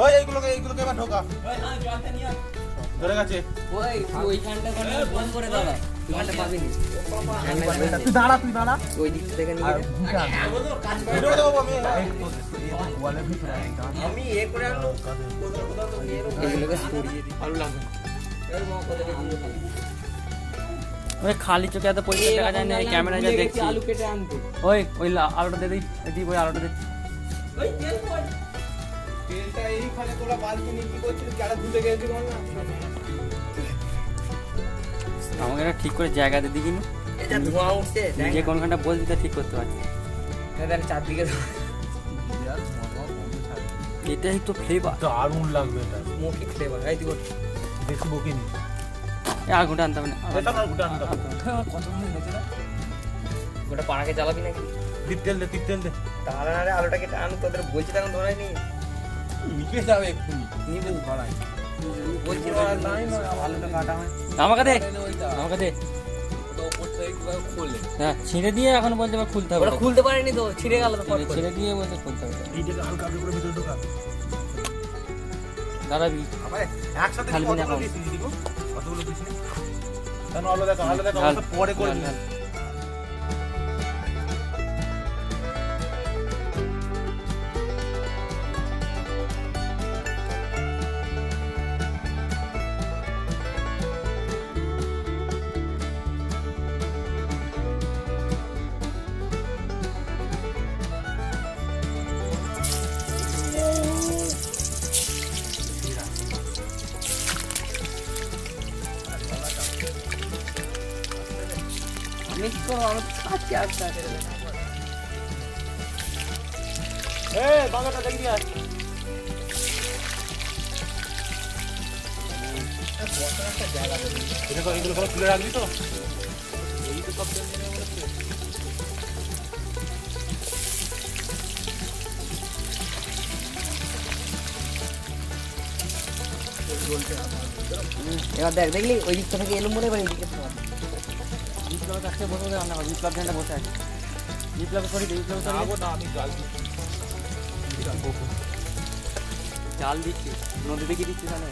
ওই এইগুলোকে এবার ঢোকা ধরে গেছে। ওইখানটা বন্ধ করে দাদা, ওইখানটা পাবিনি। তুই দাঁড়া ওই দিক থেকে নিয়ে আমি এ করে আনলো এগুলোকে সরিয়ে দিই, ভালো লাগবে। ওই খালি চোখে এত পরিষ্কার দেখা যায় না, এই ক্যামেরায় যা দেখছি। আলু কেটে আনতে ওই আলোটা দে দিই, ওই আলোটা দে। তেলটা এইখানে তোরা বালতি নিয়ে কি করছিস? যারা ধুতে গেছিস না আমাকে একটা ঠিক করে জায়গাতে দিই কিনা, এটা ধোঁয়া উঠছে, দেখ যে কোনখানটা বলবি তা ঠিক করতে পারছি। দেখ চারদিকে এটাই তো ফ্লেভার, দারুণ লাগবে এটা। Smoky flavour. এই তুই বেশি বকিনি, আগুনটা আনতে হবে না। এটা না গুটা আনতে হবে। কত মিনিট হয়েছে না? গোটা পাড়াকে জ্বালাবি নাকি? তেল দে তাহলে না রে, আলুটাকে টান, তোদের বলছি তখন ধরাই নি। নিকে যাবে এক্ষুনি। নিবু ধরাই বলছি ধরাই নাই না, আলুটা কাটা হয়। আমাকে দে, হ্যাঁ ছিঁড়ে দিয়ে এখন বলতে হবে খুলতে হবে। ওটা খুলতে পারেনি তো, ছিঁড়ে গেল তো। ছিঁড়ে দিয়ে বলতে খুলতে হবে। এইটাকে হালকা করে ভিতরে ঢোকা। দাঁড়াবি, আরে একসাথে ঢালবি না কতগুলো এখন। দিছিস দিদি গো? কতগুলো দিছিস? কেন আলো দেখো ঢাল, তো পরে করে ঢাল, ঢাল। মিক্স করো, আমি আজকে আসতে আসতে বাংলাটা দেখি দিয়ে আয়। এগুলো সব তুলে রাখবি তো? এই তো সব তেল নিয়ে নেবো তো। এবার দেখ, দেখলি ওই দিকটা থেকে এলুম মনে এবার এদিকে বিপ্লবের কাছে বসে বসে রান্না কর, বিপ্লব ধ্যানটা বসে আছে। বিপ্লব সরি দে, বিপ্লব সরি যাবো না, আমি জাল দিচ্ছি। জাল দিচ্ছি, নদীতে কি দিচ্ছি তাহলে?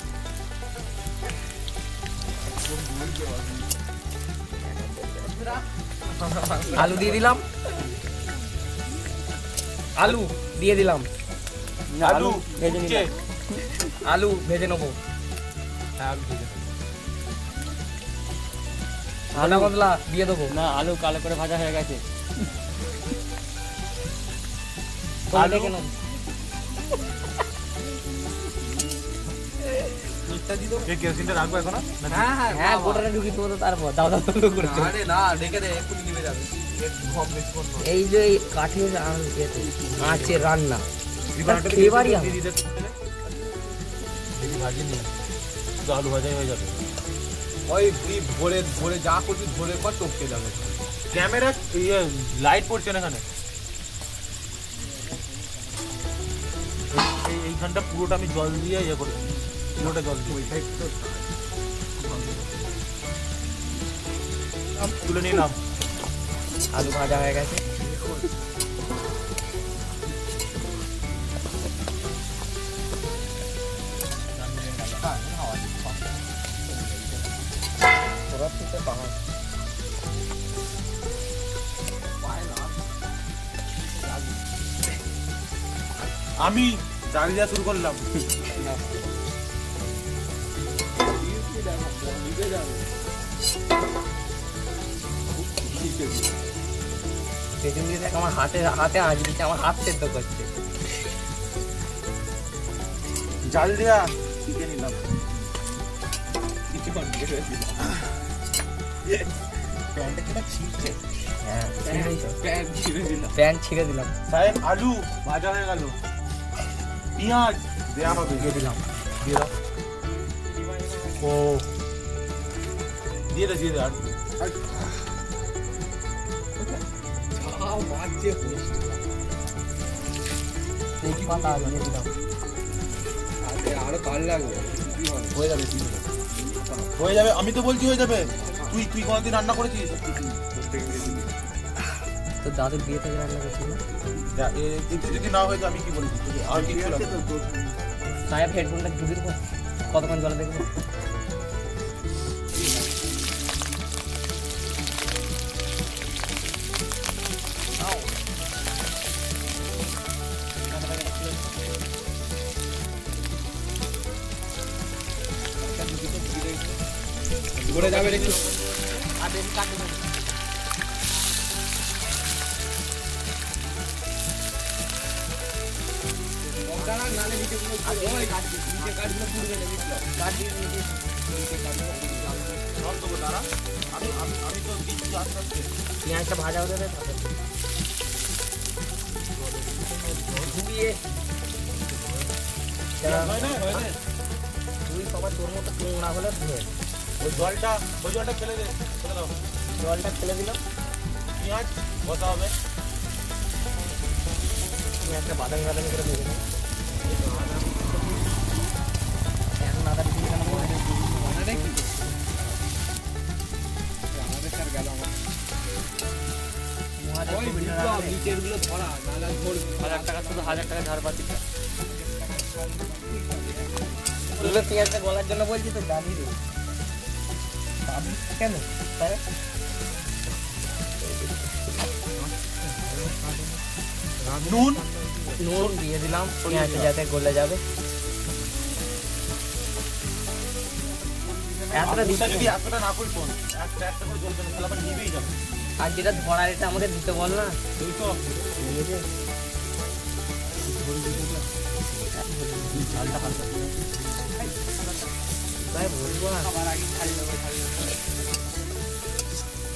আলু দিয়ে দিলাম, আলু দিয়ে দিলাম, না, আলু ভেজে উঠছে। নিলাম। আলু ভেজে নেবো। হ্যাঁ আলু ভেজে নেবো। আদা বদলা দিয়ে দেবো। না, আলু কালো করে ভাজা হয়ে গেছে। আলু কেন এই কেরোসিনটা রাখবো এখন? হ্যাঁ হ্যাঁ হ্যাঁ, গোটাটা ঢুকি দেবো, তারপর দাদা তুলো করে আরে না রেখে দে, এক্ষুনি নিভে যাবে। এই যে এই কাঠের আঁচে রান্না, ফ্লেভারই আলাদা। ভাজি নিয়ে শুধু আলু ভাজাই হয়ে যাবে। ওই তুই ভোরে যা করছিস ভোরের পর টপকে যাবে। ক্যামেরা লাইট পড়ছে না এখানে। এইখানটা পুরোটা আমি জল দিয়ে ইয়ে করে পুরোটা জল দিয়ে তুলে নিলাম। আলু ভাজা হয়ে গেছে। আমি জাল দেওয়া শুরু করলাম। সেদিন দিয়ে দেখ, আমার হাতে আঁচ দিচ্ছে, আমার হাত সেদ্ধ করছে। জাল দেওয়া শিখে নিলাম। প্যান্টটা কেটে ছিঁড়ছে। হ্যাঁ, প্যান্ট ছিঁড়ে প্যান ছিঁড়ে দিলাম। দিলাম। সাহেব আলু ভাজা হয়ে গেল, পেঁয়াজ দেওয়া হবে, দিয়ে দিলাম। দিয়ে দাও। ও দিয়ে দে আর তেজপাতা দিয়ে দিলাম। আরো কাল লাগবে, হয়ে যাবে হয়ে যাবে। আমি তো বলছি হয়ে যাবে। তুই কোনদিন রান্না করেছিস? তোর দাদুর বিয়ে থেকে রান্না করছিস না? যদি না হয় তো আমি কি বলি আর কি ছিল সাহেব হেডফোনটা ঢুকে দেবো, কতক্ষণ জলে দেখবো। ঘুরে যাবে একটু আর বেশি কাটবে না। নালে নিচে কাঠগুলো পুড়বে না বিপ্লব। সব দেবো দাঁড়া আমি তো দিচ্ছি আস্তে আস্তে পেঁয়াজটা ভাজা হতে দেয় তারপর ধুয়ে হয় না তুই সবার তোর মতো নোংরা হলে ধুয়ে ওই জলটা ফেলে দাও জলটা ফেলে দিলাম। পেঁয়াজ বসা হবে পেঁয়াজটা বাদামি বাদামি করে ভেজে নেব। এখন আদা দিচ্ছি কেন আনাটা কি আমাদের স্যার গেল আমার ওই বিপ্লব নিচের গুলো ধরা নালা ধরবে। 1000 টাকা শুধু 1000 টাকা ধার পাচ্ছি। তুলে পেঁয়াজটা গলার জন্য বলছি তো গালি রে কেন তাই নুন নুন দিয়ে দিলাম পেঁয়াজটা যাতে গলে যাবে। এতটা দিতে যদি এতটা না করি কোন একটা করে জল দেন তাহলে আবার নিবেই যাবে আর যেটা ধরার এটা আমাদের দিতে বল না। তুই তো ভাই বলবো না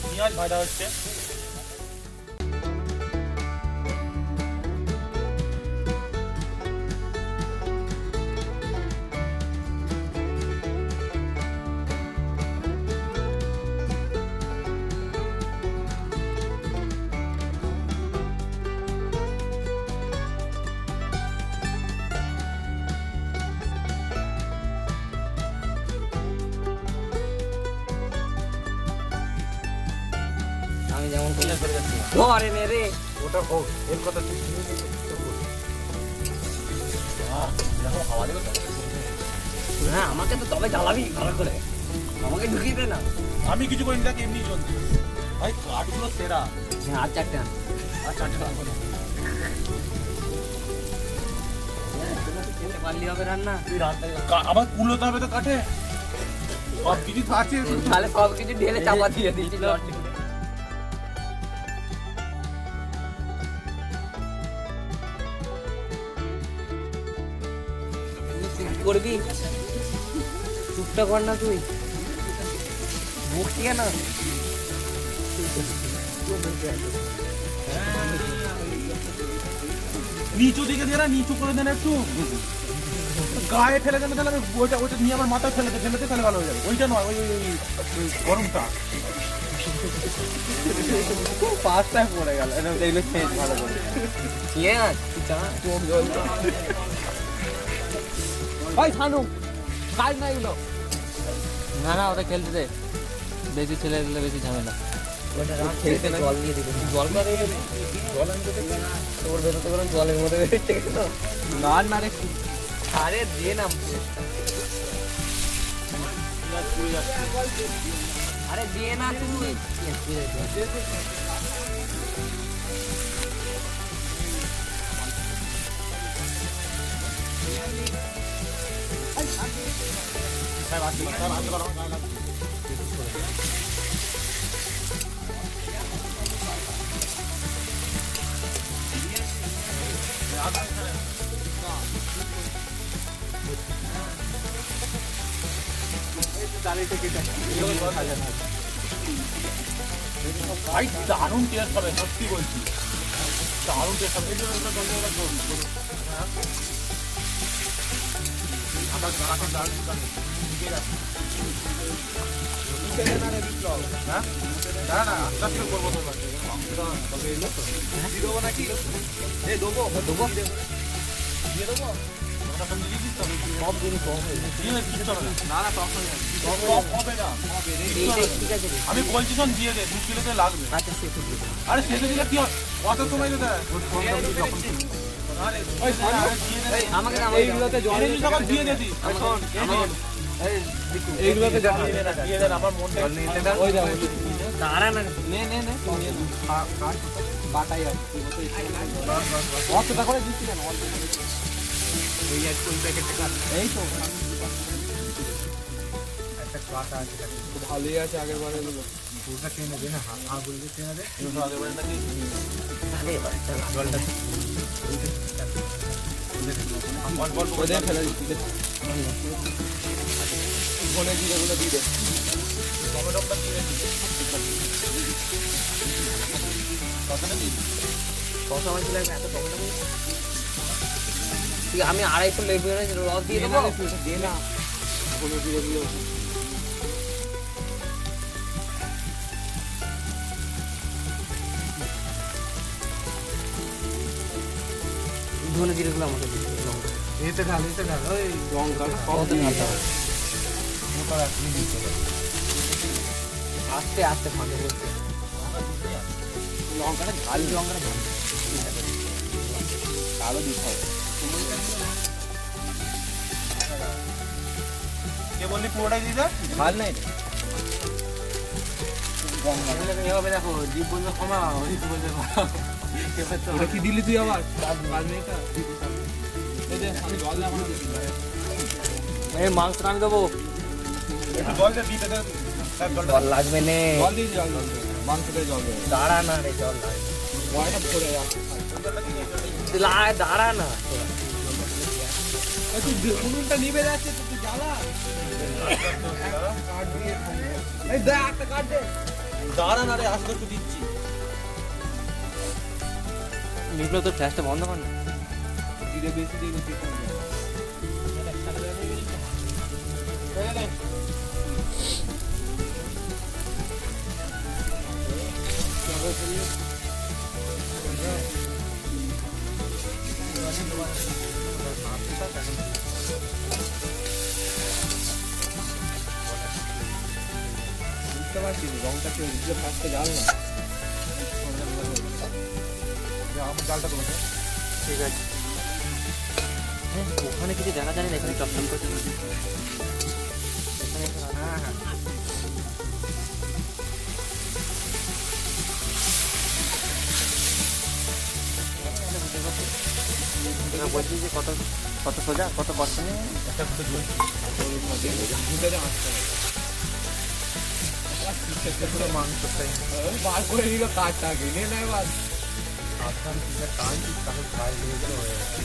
পেঁয়াজ ভাজা হচ্ছে আমি যেমন পেঁয়াজ করে যাচ্ছে ঘরে নে রে। ওটা হোক এর কথা ঠিক দেখো হাওয়া দেবে হ্যাঁ আমাকে তো তবে জ্বালাবি ভালো করে, আমাকে ঢুকিয়ে দে না। আমি কিছু করিনি দেখ এমনি চলছে ভাই কাঠগুলো সেরা হ্যাঁ আর চারটে আন। আর চারটে লাগবে না খেতে পারলি হবে রান্না। তুই রান্না আবার কুলোতে হবে তো কাঠে সব কিছু তো আছে তাহলে সব কিছু ঢেলে চাপা দিয়ে দিয়েছিল। করবি চুপটা কর না তুই বকছি কেন? নিচু দিকে দিয়ে না নিচু করে দেন একটু গায়ে ফেলে দেবে তাহলে আমি ওইটা নিয়ে আমার মাথায় ফেলে ফেলেতে তাহলে ভালো হয়ে যাবে ওইটা নয় ওই ওই গরমটা পাঁচটায় পড়ে গেল এইগুলো খেয়ে ভালো করে ইয়ে না তুই চা ভাই শানু কাজ নাই এগুলো না না ওটা খেলতে দে, বেশি ছেলে দিলে বেশি ঝামেলা। ওটা রাখ খেলতে জল দিয়ে দিবি। জল করে দেবে জল আনতে দেবে না তোর ভেতরে করে জলের মধ্যে বেরিয়ে গেল। না না রে আরে দিয়ে না আরে দিয়ে না তুই ভাই দারুণ টেস্ট হবে সত্যি বলছি দারুণ টেস্ট হবে আমার গাড়াটা দারুণ ঠিক আছে হ্যাঁ দাঁড়া না আস্তে আস্তে করবো তো তবে এলো তো দেবো নাকি দেবো দিয়ে দেবো লঙ্কা সব দিয়ে দিস তবে সব জিনিস কম হয়ে যায়। দিয়ে দিস হবে না না না টক হয়ে যাবে হবে না এইটাই ঠিক আছে রে। আমি বলছি শোন দিয়ে দে 2 কিলোতে লাগবে আচ্ছা সে তো দিয়ে দেবো। আরে সেটা দিলে কি হয় কত সময় দিতে হয় ওই সারা দিয়ে দে আমাকে না এইগুলোতে জল এই সব দিয়ে দে দি শোন আমাকে এইগুলোতে জল নিয়ে নে দিয়ে দে আমার মনটা ওই দাও দাঁড়া না নে বাটাই আছে অতটা করে দিচ্ছি কেন অল্প করে ওই এক ফুল প্যাকেটটা কাট এই তো একটা কাটা আছে খুব ভালোই আছে আগের বারে গুলো পুরোটা টেনে দে না আগুন দিয়ে টেনে দে আগের বারে নাকি আরে বাচ্চা জলটা বল ওই দিয়ে ফেলে দিচ্ছি ধনে জিরেগুলো দিয়ে দে টমেটোটা দিয়ে দে কতটা দিস কত আমার ছিল এত টমেটো ঠিক আমি 250 লেবু এনেছি রস দিয়ে দেবো দে না ধনে জিরেগুলো ধনে জিরেগুলো আমাকে দিয়ে দিও। এতে ঢাল ওই লঙ্কা কত ঢালতে হবে? মোটা রাখি দিতে হবে আস্তে আস্তে ফাঁকে বলছে লঙ্কাটা ঝাল লঙ্কাটা ঝাল আরো দিতে হবে কে বললি পুরোটাই দিয়ে দে ঝাল নাই এভাবে দেখো জীব বলবে ক্ষমা হরিশ বলবে ওটা কি দিলি তুই আবার আমি জল দেবো না এই মাংস আমি দেবো একটু জল দে দিতে দে সব জলটা জল লাগবে নে জল দিয়ে জল দেবো মাংসতে জল দেবো দাঁড়া না রে জল লাগবে ওয়াইটা পড়ে দাঁড়া না তুই উনুনটা নিভে যাচ্ছে তো তুই জ্বালা কাট দিয়ে এই দে একটা কাট দে দাঁড়া না রে আসলে একটু দিচ্ছি বিপ্লব তোর ফ্ল্যাশটা বন্ধ কর না জিরে বেশি দিয়ে বেশি বুঝতে পারছি রংটা কেউ দিলে ফার্স্টে জাল না আমার জালটা তোমাকে ঠিক আছে হ্যাঁ ওখানে কিছু দেখা যায় না এখানে চপচপ করছে হ্যাঁ হ্যাঁ বলছি যে কত কত সোজা কত কষ্ট নেই পুরো মাংসটাই বার করে নিল কাঠটাকে নিয়ে নেয় এবার আপনার টানছি তখন খাই নিয়ে গেলে হয়ে যাবে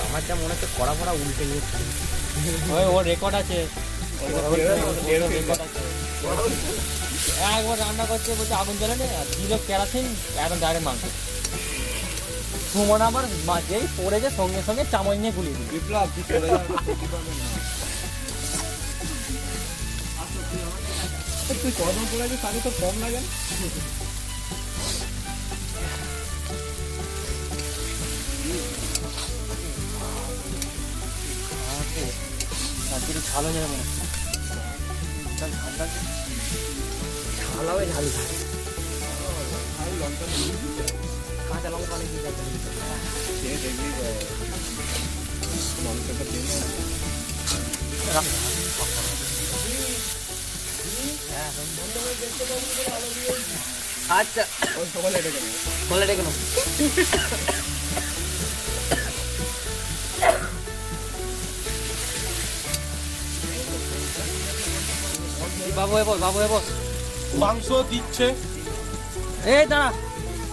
আমার যা মনে হচ্ছে কড়া ফড়া উল্টে গিয়েছে ওই ওর রেকর্ড আছে একবার রান্না করছে বলছে আগুন জ্বলে না দিল কেরাসিন এখন ডাইরেক্ট মাংস সুমন আবার যেই পড়েছে সঙ্গে সঙ্গে চামচ নিয়ে গুলিয়ে দিল বিপ্লব তুই চলে যাবে তুই কদম পড়ে আছে তাকে তো কম লাগে না রাত্রি ভালো যাবে মনে হচ্ছে ঝাল হবে ঝাল আর লঙ্কা কাঁচা লঙ্কা অনেক কিছু আছে খেয়ে দেখবি মাংসটা টেনে আচ্ছা ওই সকালে এটা কেন বলে ডেকে নাও বাবু এ বল বাবু এ বল মাংস দিচ্ছে এই দাঁড়া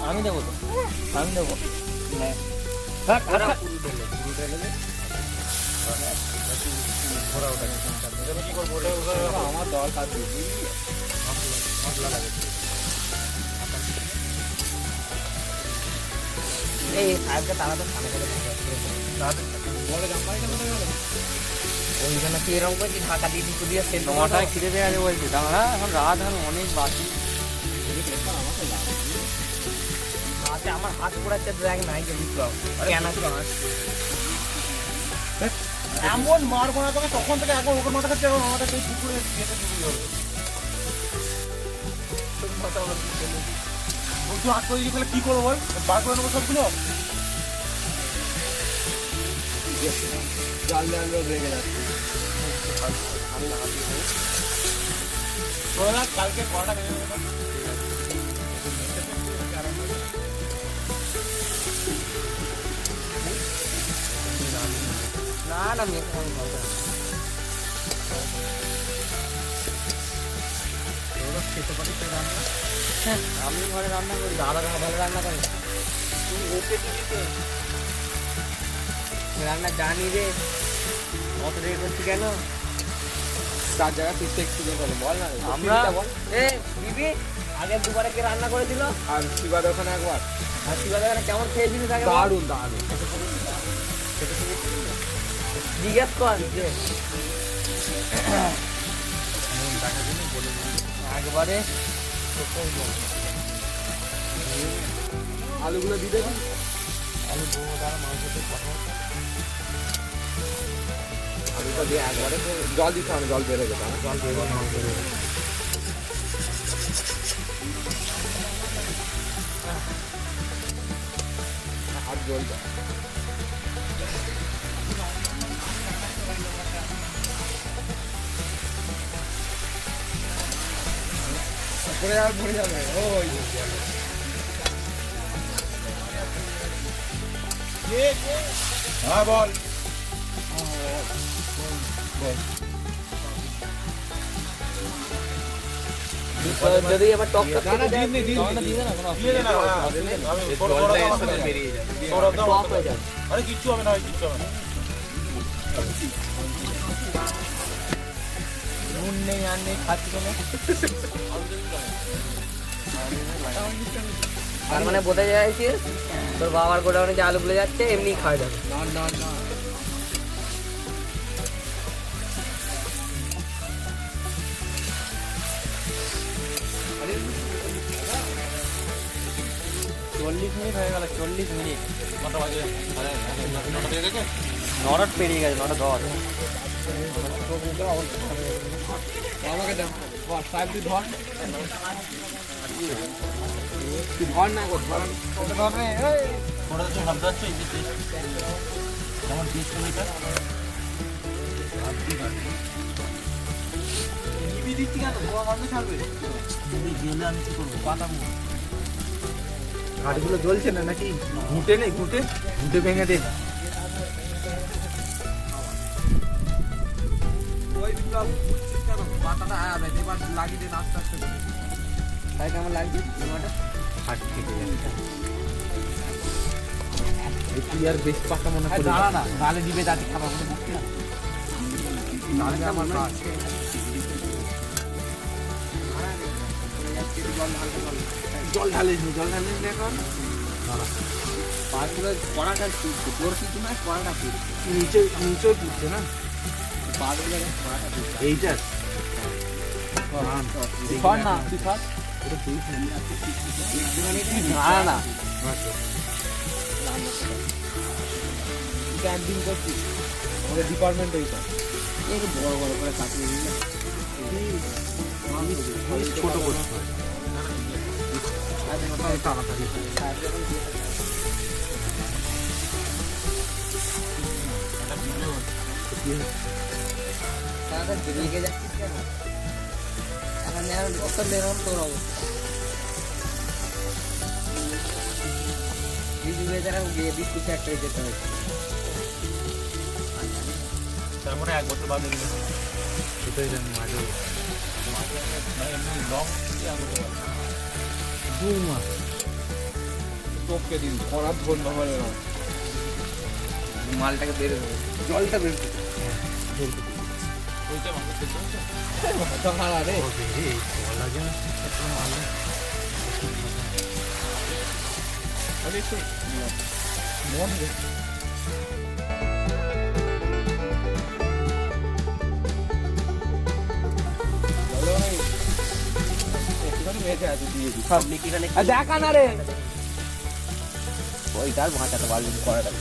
আমি দেবো তো আমি দেবো আমার দরকার বুঝলি মশলা লাগে এই সাহেবকে তারা তো সামনে করে বলে জামাই কেন গেল ওই জন্য কি এরকম করছি ঢাকা দিয়ে দুটো দিয়ে সেদ্ধ নটায় খিদে পেয়ে গেছে বলছি দাঁড়া এখন রাত এখন অনেক বাকি হাতে আমার হাত পোড়াচ্ছে ড্র্যাগ নাই যে বিপ্লব কেন এমন মারবো না তোকে, তখন থেকে একবার ওকে মাথা খাচ্ছে, এখন আমাদের সেই পুকুরে যেতে শুরু করবে। ওই তুই আটকে দিয়েছি, তাহলে কি করবো বল? বার করে নেবো সবগুলো। জাল জাল রেগে যাচ্ছে। কালকে পড়াটা ভেঙে দেবো। না না মেয়ে খাওয়ানো হবে না। হ্যাঁ, আমি ঘরে রান্না করি, দাদা ভালো রান্না করে। তুই ওকে দিবি তো? রান্না জানি রে, অত রেগে করছি কেন? তার জায়গায় তুই একটু করে বল না। আমরা এ দিবি আগে দুবারে কে রান্না করেছিল? আর শিবাদ ওখানে একবার আর তুই দাদা কেমন খেয়েছিলিস আগে বল? দারুণ দারুণ। জিজ্ঞেস কর যে একবারে আলুগুলো দিয়ে দেবেন। আলুটা দিয়ে একবারে তো জল দিতে হবে, জল বেরোবে না, জল বেরোবে না। আর জল দাও। পরে আর ভরে যাবে ওই হ্যাঁ বল। যদি আবার টক টক না খেতে দিন দেয়, দিন দিয়ে দে না কোনো দিয়ে দে না, হ্যাঁ, আমি সৌরভ দাও আমাকে দে। সৌরভ দাও টক আমাকে হয়ে দে। যাবে। আরে কিচ্ছু হবে না, কিচ্ছু হবে না। নুন নেই আর নেই খাচ্ছি কেন? তার মানে বোঝা যাচ্ছে তোর বাবার গোডাউনে যে আলুগুলো যাচ্ছে এমনি খাওয়া যাবে। না না না চল্লিশ মিনিট হয়ে গেল, 40 মিনিট। কটা বাজে? আরে, নটা বেজে গেছে? নটা পেরিয়ে গেছে, 9:10। আমাকে দাও বল সাহেব, তুই ধর, তুই ধর না গো, ধর ধর রে। ওটা তো শব্দ হচ্ছে, এই যে যেমন 20 মিনিটার নিবি দিচ্ছি কেন? তোমার মাঝে ছাড়বে তুমি গেলে আমি কি করবো? পাঠাবো। গাড়িগুলো জ্বলছে না নাকি? ঘুঁটে নেই, ঘুঁটে ঘুঁটে ভেঙে দে। ওই বিপ্লব কেন পাতাটা আবে এবার লাগিয়ে দে আস্তে আস্তে করে। তাই কেমন লাগছে সিনেমাটা? হাট থেকে যাচ্ছে। এই তুই আর বেশ পাকা মনে করে দাঁড়া না, গালে দিবে দাঁড়ি খাবার মতো বকতে না। গালে আমার কাজ। জল ঢালিস নি, জল ঢালিস না এখন। পাঁচগুলো কড়াটা তুলছে, তোর কিছু না কড়াটা তুলছে। নিচে নিচেও তুলছে না পাঁচগুলো কড়াটা তুলছে। এইটা। ধর না, তুই থাক। না না ক্যাম্পিং করছিস আমাদের ডিপার্টমেন্ট এইটা একটু বড় বড় করে কাটিয়ে দিলে ছোট করতে হয়। তাড়াতাড়ি তাড়াতাড়ি লেগে যাচ্ছিস কেন? এখন যেন ডক্টর বেরোন তোর অবস্থা ইউটিউবে যারা গিয়ে বিস্কুট ফ্যাক্টরি যেতে হয়েছে। তার মানে 1 বছর বাদে দিলে সেটাই জানি মাঝে এমনি লং 2 মাস তোকে দিন করার ধন্য হবে না। মালটাকে বেরো দেবে, জলটা বের করতে ওইটা মানুষ দেখতে হচ্ছে। হারা রে আরে একটু মন দে। সব লিখিখানে দেখা না রে ওইটার ভাঁচাতে পারলি করাটা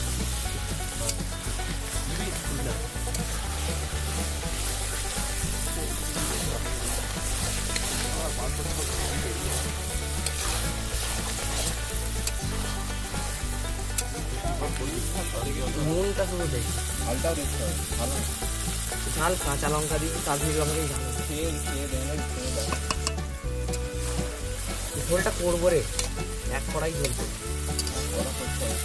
শুধু দেখি ঝালটাও দেখতে হবে ভালো ঝাল কাঁচা লঙ্কা দিয়ে কাশ্মীরি লঙ্কা দিয়ে ঝাল খেয়ে খেয়ে দেয় না খেয়ে দেয় ঝোলটা করবো রে এক কড়াই ঝোল করবো ওরা করতে হবে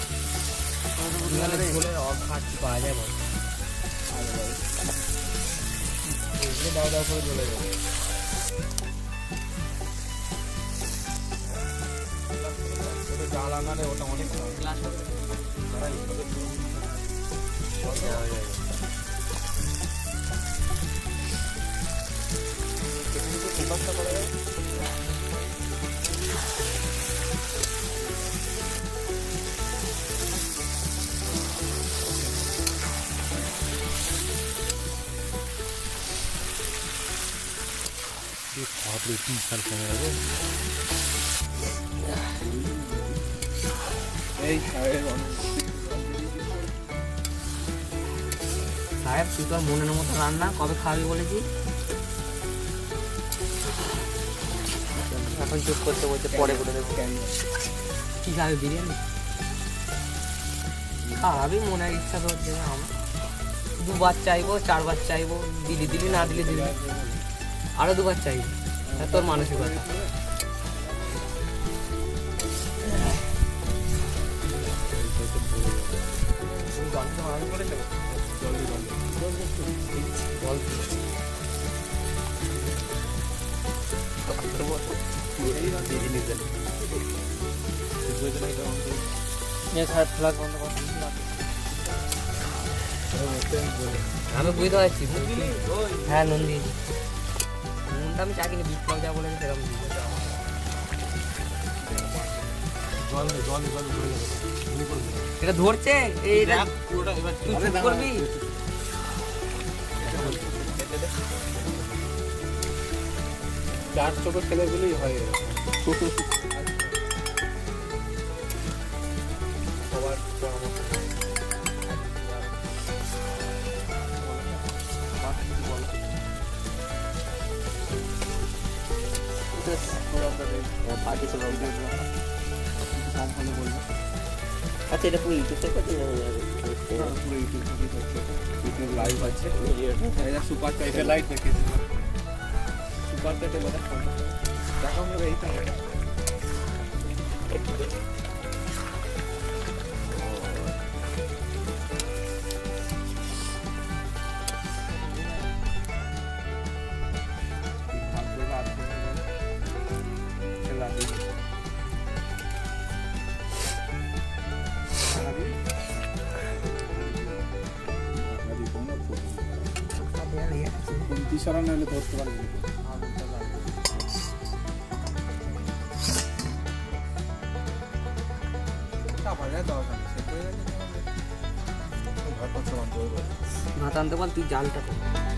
ঝোলের অঘাট পাওয়া যায় বল এগুলো দাও দাও করে জ্বলে যাবে ওটা জাল আনালে ওটা অনেক ফোকাসটা করা যায় এই সাহেব সাহেব তুই তো আর মনের মতো রান্না কবে খাওয়াবি বলেছি এখন চুপ করতে বলছে পরে করে দেবো কি খাবি বিরিয়ানি খাওয়াবি মনের ইচ্ছা তোর দেবে আমার দুবার চাইবো চারবার চাইবো দিলি দিলি না দিলি দিলি আরো দুবার চাইবো তোর মানসিকতা ফ্লাগ বন্ধ কর আমি বুঝতে পারছি হ্যাঁ নুন দিয়েছি নুনটা আমি চাখিনি বিপ্লব যা বলেছে সেরকম দিয়েছি এটা ধরছে এইটা তুই চুপ করবি চার চোখের ছেলেগুলোই হয় সবার পরামর্শ আচ্ছা এটা পুরো ইউটিউব থেকে ইউটিউব লাইভ আছে এটা সুপার চাইতে লাইট দেখেছি সুপার চাইতে বলে দেখা হবে এই তো দিশারা নাহলে ধরতে পারবে ভাত আনতে পার তুই জালটা কর